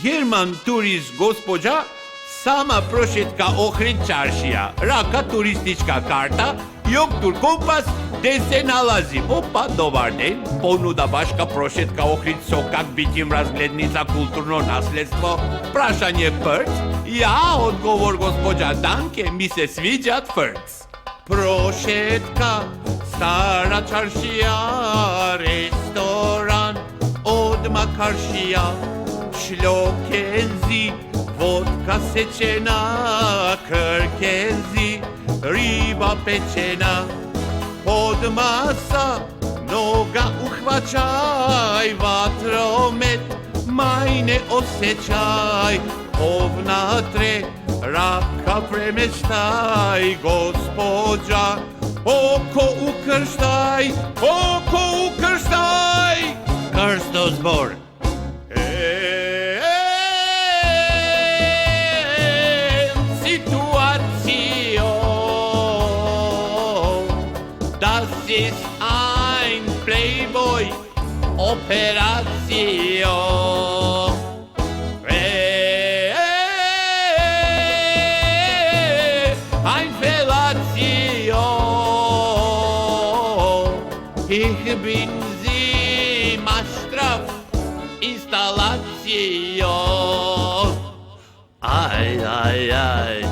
Герман турист госпоđa, sama prošetka Ohrid čaršija, raka turistička karta, Joktur kompas, gde se nalazi. Opa, dobar den, ponuda baška prošetka Ohrid Sokak, bitim razgledni za kulturno nasledstvo. Prašanje prc? Ja, odgovor gospođa Danke, mi se sviđa tvrc. Prošetka, stara čaršija, restoran, odmah karšija, šljokenzi, vodka sečena, krkenzi, riba pečena. Pod masa, noga uhvaćaj, vatromet, majne osjećaj. Ovnatre, raka premeštaj, gospođa, oko ukrštaj, oko ukrštaj. Krstozbor. Ist ein Playboy Operation. Ein Fellatio. Ich bin sie Mastraf Installation. Aj, aj, aj,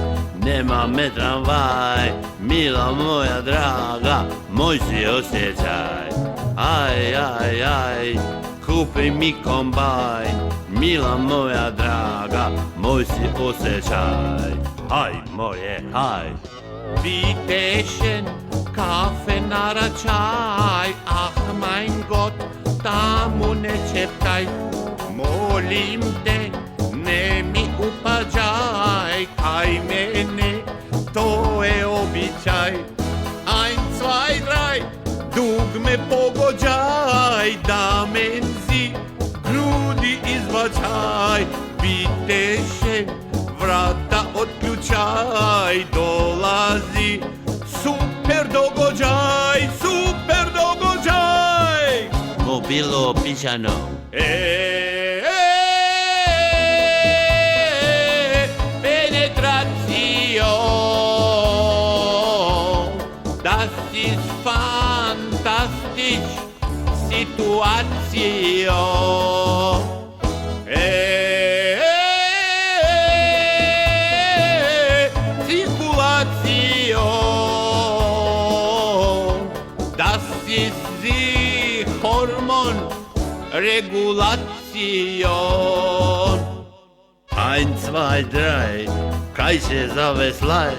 nema me tramvaj, mila moja draga, moj si osjećaj. Aj, aj, aj, kupi mi kombajn, mila moja draga, moj si osjećaj. Aj, moje, aj. Bitteschön, kafe naračaj, ach mein Gott, tamu ne čeptaj. Molim te, ne mi upađaj, kaj mene, to je običaj. Ein, zwei, drei, dugme pogođaj, da menzi, grudi izvačaj. Bitteschön, vrata otključaj, dolazi, super dogođaj, super dogođaj. Mobilo pišano. Das ist fantastisch, Situation. Zirkulation. Das ist die Hormon Regulation. 1, 2, 3, kaj se zaveslaj?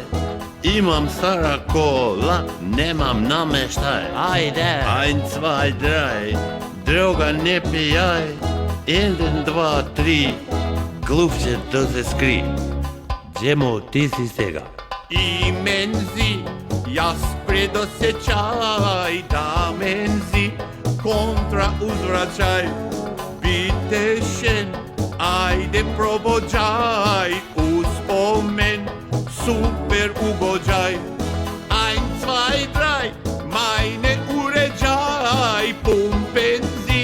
Imam stara kola, nemam nameštaj. Ajde. 1, 2, 3, droga ne pijaj. 1, 2, 3, glupče to se skri. Džemo, ti si stega. I menzi, jas predosjećaj, da menzi, kontra uzvraćaj. Bitteschön, ajde probođaj, uspomen, super ugođaj. 1, 2, 3, majne uređaj, pumpenzi,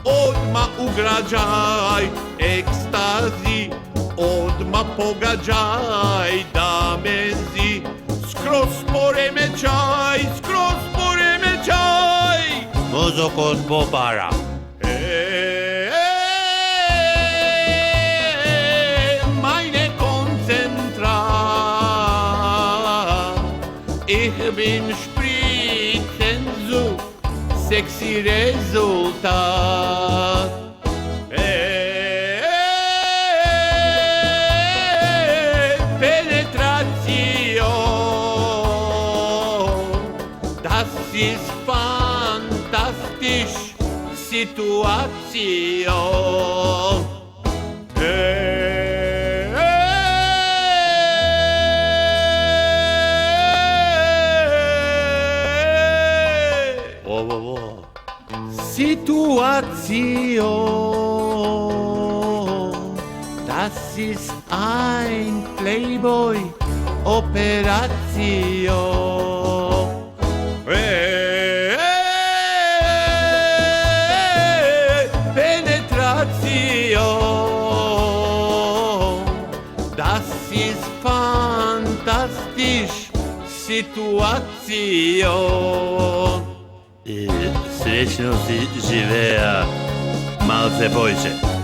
odma ugrađaj. Ekstazi, odma pogađaj, da menzi, skroz poremećaj, skroz poremećaj. Mozok od popara. Ich bin Spritzen zu sexy Resultat. Penetration. Das ist fantastisch, Situation. Situation. Das ist ein Playboy Operation. Penetration. фантастиш ситуацијо. Среќно си живеа, малце појче.